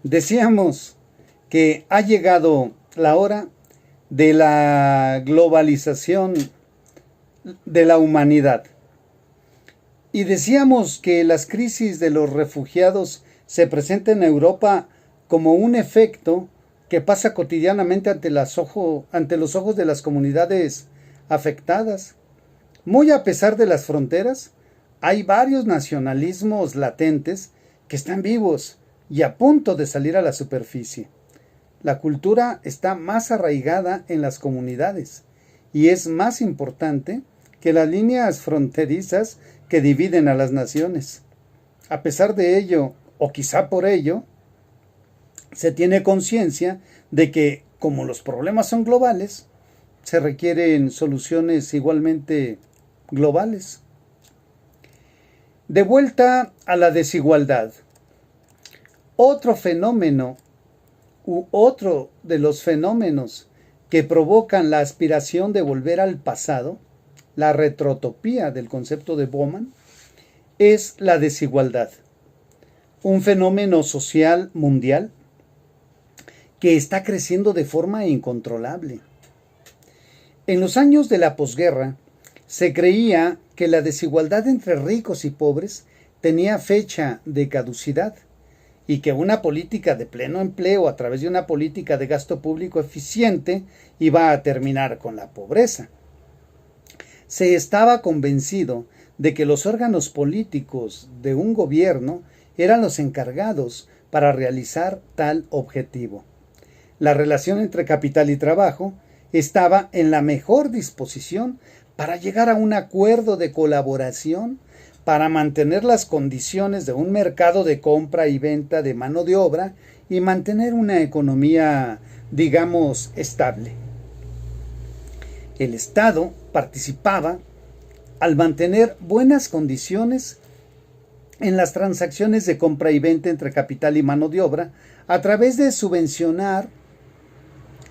Decíamos que ha llegado la hora de la globalización de la humanidad. Y decíamos que las crisis de los refugiados se presentan en Europa como un efecto que pasa cotidianamente ante los ojos de las comunidades afectadas. Muy a pesar de las fronteras, hay varios nacionalismos latentes que están vivos y a punto de salir a la superficie. La cultura está más arraigada en las comunidades y es más importante que las líneas fronterizas que dividen a las naciones. A pesar de ello, o quizá por ello, se tiene conciencia de que, como los problemas son globales, se requieren soluciones igualmente globales. De vuelta a la desigualdad. Otro fenómeno otro de los fenómenos que provocan la aspiración de volver al pasado, la retrotopía del concepto de Bauman, es la desigualdad. Un fenómeno social mundial que está creciendo de forma incontrolable. En los años de la posguerra, se creía que la desigualdad entre ricos y pobres tenía fecha de caducidad y que una política de pleno empleo a través de una política de gasto público eficiente iba a terminar con la pobreza. Se estaba convencido de que los órganos políticos de un gobierno eran los encargados para realizar tal objetivo. La relación entre capital y trabajo estaba en la mejor disposición para llegar a un acuerdo de colaboración para mantener las condiciones de un mercado de compra y venta de mano de obra y mantener una economía, digamos, estable. El Estado participaba al mantener buenas condiciones en las transacciones de compra y venta entre capital y mano de obra a través de subvencionar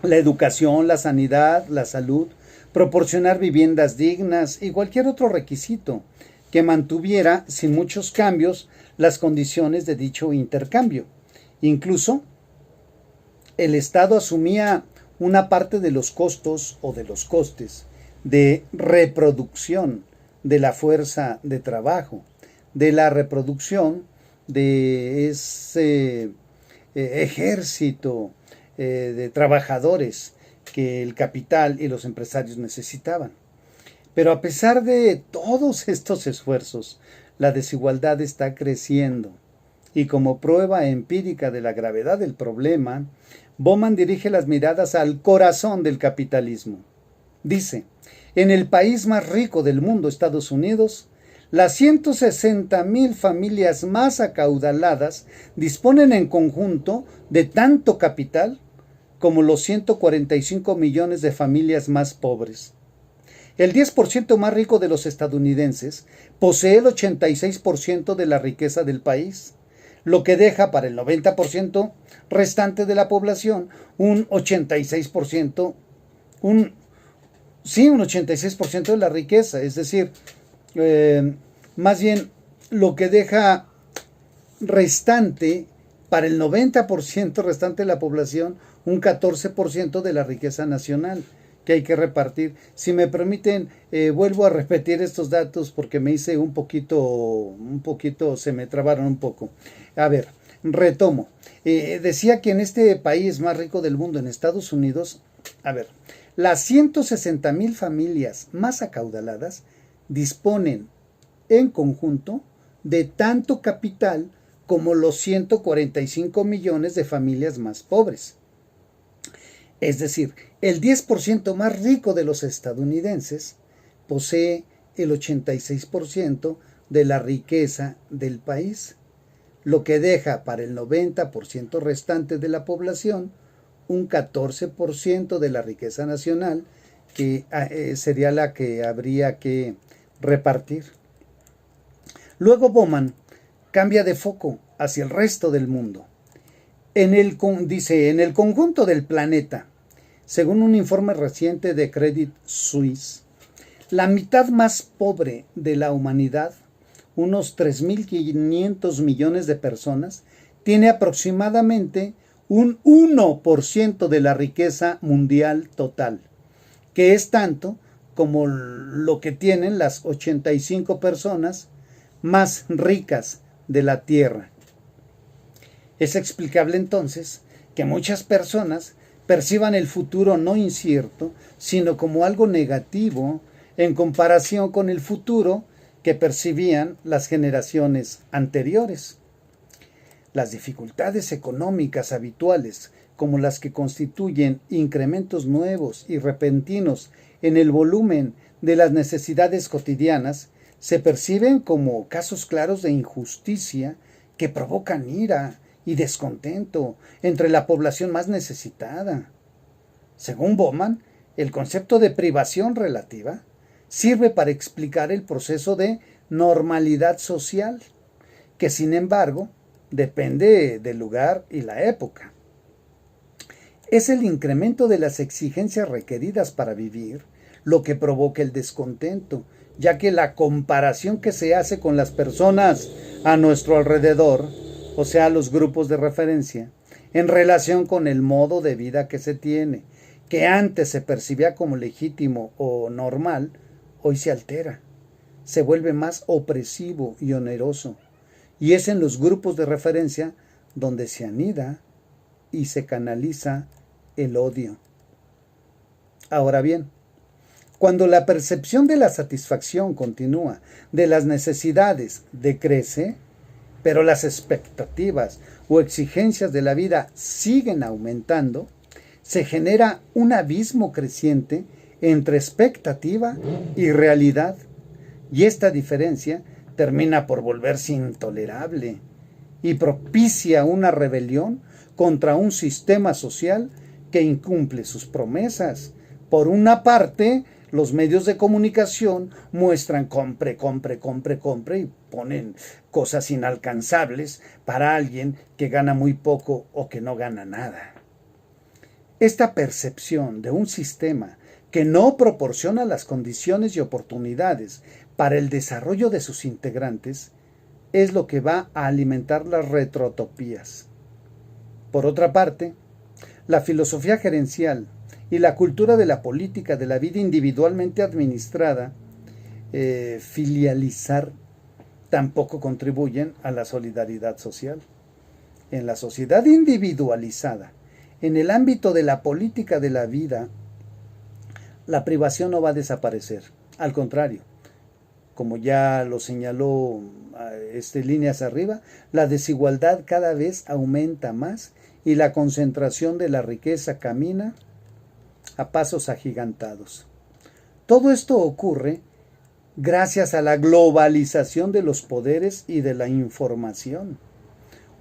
la educación, la sanidad, la salud, proporcionar viviendas dignas y cualquier otro requisito que mantuviera sin muchos cambios las condiciones de dicho intercambio. Incluso el Estado asumía una parte de los costos o de los costes de reproducción de la fuerza de trabajo, de la reproducción de ese ejército de trabajadores que el capital y los empresarios necesitaban. Pero a pesar de todos estos esfuerzos, la desigualdad está creciendo. Y como prueba empírica de la gravedad del problema, Bauman dirige las miradas al corazón del capitalismo. Dice, en el país más rico del mundo, Estados Unidos, las 160,000 familias más acaudaladas disponen en conjunto de tanto capital como los 145 millones de familias más pobres. El 10% más rico de los estadounidenses posee el 86% de la riqueza del país, lo que deja para el 90% restante de la población un 86%, un 86% de la riqueza, es decir, más bien lo que deja restante para el 90% restante de la población un 14% de la riqueza nacional que hay que repartir. Si me permiten, vuelvo a repetir estos datos porque me hice un poquito, se me trabaron un poco. A ver, retomo. Decía que en este país más rico del mundo, en Estados Unidos, a ver, las 160,000 familias más acaudaladas disponen en conjunto de tanto capital como los 145 millones de familias más pobres. Es decir, el 10% más rico de los estadounidenses posee el 86% de la riqueza del país, lo que deja para el 90% restante de la población un 14% de la riqueza nacional, que sería la que habría que repartir. Luego Bauman cambia de foco hacia el resto del mundo. Dice, en el conjunto del planeta, según un informe reciente de Credit Suisse, la mitad más pobre de la humanidad, unos 3.500 millones de personas, tiene aproximadamente un 1% de la riqueza mundial total, que es tanto como lo que tienen las 85 personas más ricas de la Tierra. Es explicable entonces que muchas personas perciban el futuro no incierto, sino como algo negativo en comparación con el futuro que percibían las generaciones anteriores. Las dificultades económicas habituales, como las que constituyen incrementos nuevos y repentinos en el volumen de las necesidades cotidianas, se perciben como casos claros de injusticia que provocan ira y descontento entre la población más necesitada. Según Bauman, el concepto de privación relativa sirve para explicar el proceso de normalidad social, que sin embargo depende del lugar y la época. Es el incremento de las exigencias requeridas para vivir lo que provoca el descontento, ya que la comparación que se hace con las personas a nuestro alrededor, o sea, los grupos de referencia, en relación con el modo de vida que se tiene, que antes se percibía como legítimo o normal, hoy se altera, se vuelve más opresivo y oneroso, y es en los grupos de referencia donde se anida y se canaliza el odio. Ahora bien, cuando la percepción de la satisfacción continua de las necesidades decrece, pero las expectativas o exigencias de la vida siguen aumentando, se genera un abismo creciente entre expectativa y realidad, y esta diferencia termina por volverse intolerable y propicia una rebelión contra un sistema social que incumple sus promesas. Por una parte, los medios de comunicación muestran compre y ponen cosas inalcanzables para alguien que gana muy poco o que no gana nada. Esta percepción de un sistema que no proporciona las condiciones y oportunidades para el desarrollo de sus integrantes es lo que va a alimentar las retrotopías. Por otra parte, la filosofía gerencial y la cultura de la política de la vida individualmente administrada, filializar, tampoco contribuyen a la solidaridad social. En la sociedad individualizada, en el ámbito de la política de la vida, la privación no va a desaparecer. Al contrario, como ya lo señaló líneas arriba, la desigualdad cada vez aumenta más y la concentración de la riqueza camina a pasos agigantados. Todo esto ocurre gracias a la globalización de los poderes y de la información,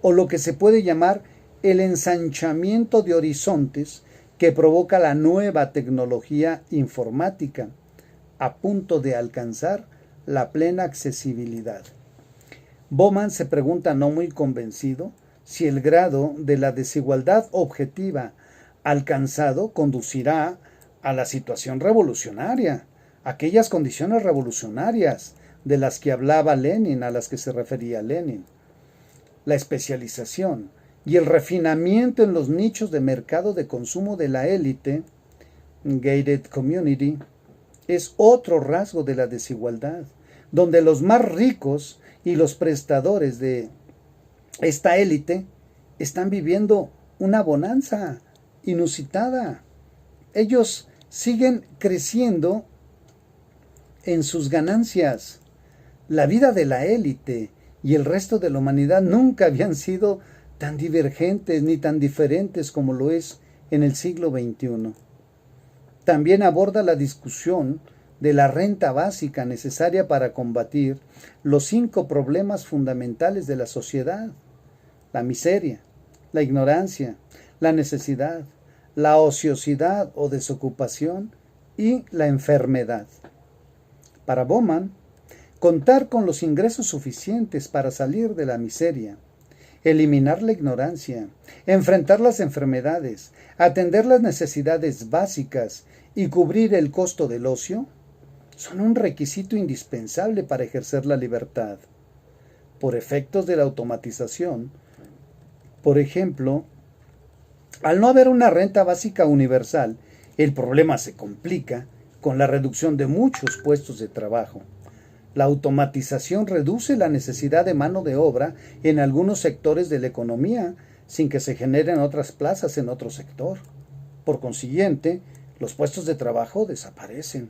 o lo que se puede llamar el ensanchamiento de horizontes que provoca la nueva tecnología informática, a punto de alcanzar la plena accesibilidad. Bauman se pregunta, no muy convencido, si el grado de la desigualdad objetiva alcanzado conducirá a la situación revolucionaria, aquellas condiciones revolucionarias de las que hablaba Lenin, a las que se refería Lenin. La especialización y el refinamiento en los nichos de mercado de consumo de la élite, gated community, es otro rasgo de la desigualdad, donde los más ricos y los prestadores de esta élite están viviendo una bonanza inusitada. Ellos siguen creciendo en sus ganancias. La vida de la élite y el resto de la humanidad nunca habían sido tan divergentes ni tan diferentes como lo es en el siglo XXI. También aborda la discusión de la renta básica necesaria para combatir los 5 problemas fundamentales de la sociedad: la miseria, la ignorancia, la necesidad, la ociosidad o desocupación y la enfermedad. Para Bauman, contar con los ingresos suficientes para salir de la miseria, eliminar la ignorancia, enfrentar las enfermedades, atender las necesidades básicas y cubrir el costo del ocio son un requisito indispensable para ejercer la libertad. Por efectos de la automatización, Por ejemplo, al no haber una renta básica universal, el problema se complica con la reducción de muchos puestos de trabajo. La automatización reduce la necesidad de mano de obra en algunos sectores de la economía, sin que se generen otras plazas en otro sector. Por consiguiente, los puestos de trabajo desaparecen.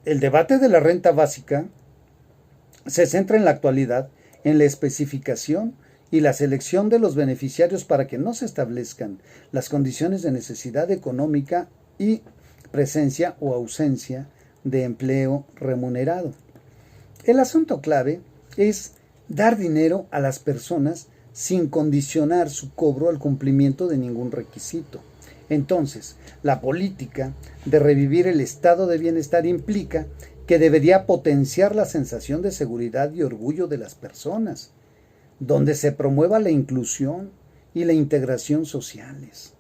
El debate de la renta básica se centra en la actualidad en la especificación y la selección de los beneficiarios para que no se establezcan las condiciones de necesidad económica y presencia o ausencia de empleo remunerado. El asunto clave es dar dinero a las personas sin condicionar su cobro al cumplimiento de ningún requisito. Entonces, la política de revivir el estado de bienestar implica que debería potenciar la sensación de seguridad y orgullo de las personas, donde se promueva la inclusión y la integración sociales,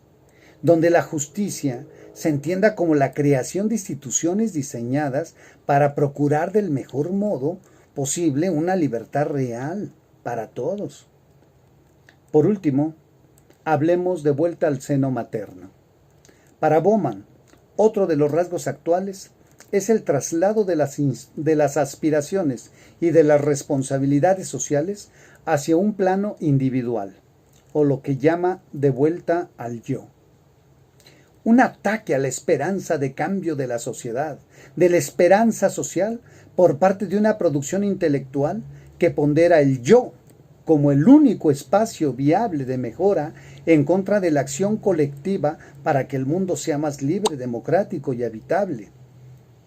donde la justicia se entienda como la creación de instituciones diseñadas para procurar del mejor modo posible una libertad real para todos. Por último, hablemos de vuelta al seno materno. Para Bauman, otro de los rasgos actuales es el traslado de las aspiraciones y de las responsabilidades sociales hacia un plano individual, o lo que llama de vuelta al yo. Un ataque a la esperanza de cambio de la sociedad, de la esperanza social, por parte de una producción intelectual que pondera el yo como el único espacio viable de mejora en contra de la acción colectiva para que el mundo sea más libre, democrático y habitable.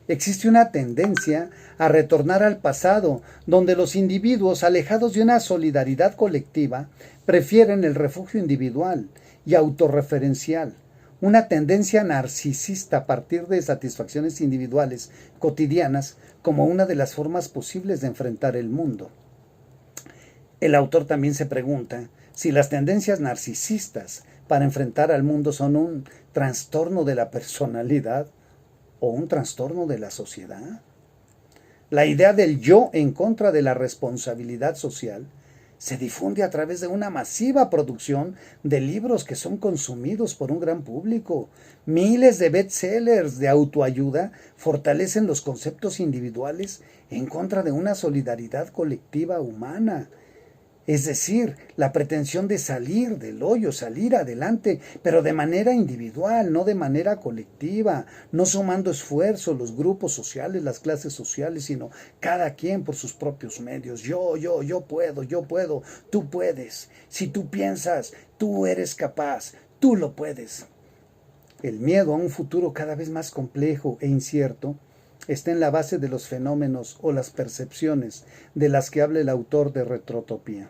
Existe una tendencia a retornar al pasado, donde los individuos, alejados de una solidaridad colectiva, prefieren el refugio individual y autorreferencial, una tendencia narcisista a partir de satisfacciones individuales cotidianas como una de las formas posibles de enfrentar el mundo. El autor también se pregunta si las tendencias narcisistas para enfrentar al mundo son un trastorno de la personalidad o un trastorno de la sociedad. La idea del yo en contra de la responsabilidad social se difunde a través de una masiva producción de libros que son consumidos por un gran público. Miles de bestsellers de autoayuda fortalecen los conceptos individuales en contra de una solidaridad colectiva humana. Es decir, la pretensión de salir del hoyo, salir adelante, pero de manera individual, no de manera colectiva, no sumando esfuerzos los grupos sociales, las clases sociales, sino cada quien por sus propios medios. Yo puedo, tú puedes. Si tú piensas, tú eres capaz, tú lo puedes. El miedo a un futuro cada vez más complejo e incierto está en la base de los fenómenos o las percepciones de las que habla el autor de Retrotopía.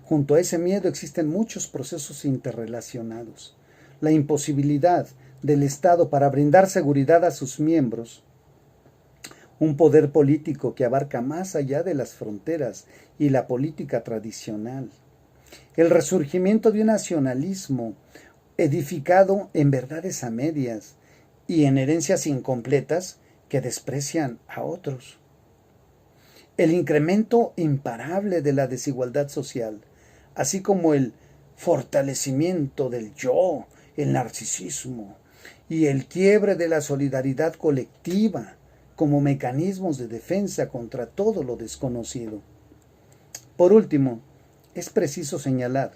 Junto a ese miedo existen muchos procesos interrelacionados. La imposibilidad del Estado para brindar seguridad a sus miembros, un poder político que abarca más allá de las fronteras y la política tradicional, el resurgimiento de un nacionalismo edificado en verdades a medias y en herencias incompletas que desprecian a otros, el incremento imparable de la desigualdad social, así como el fortalecimiento del yo, el narcisismo y el quiebre de la solidaridad colectiva como mecanismos de defensa contra todo lo desconocido. Por último, es preciso señalar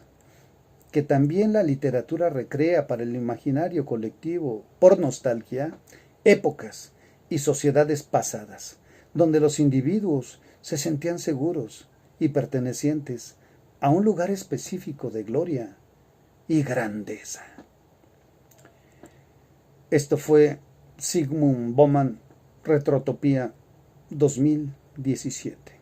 que también la literatura recrea para el imaginario colectivo, por nostalgia, épocas y sociedades pasadas, donde los individuos se sentían seguros y pertenecientes a un lugar específico de gloria y grandeza. Esto fue Zygmunt Bauman, Retrotopía 2017.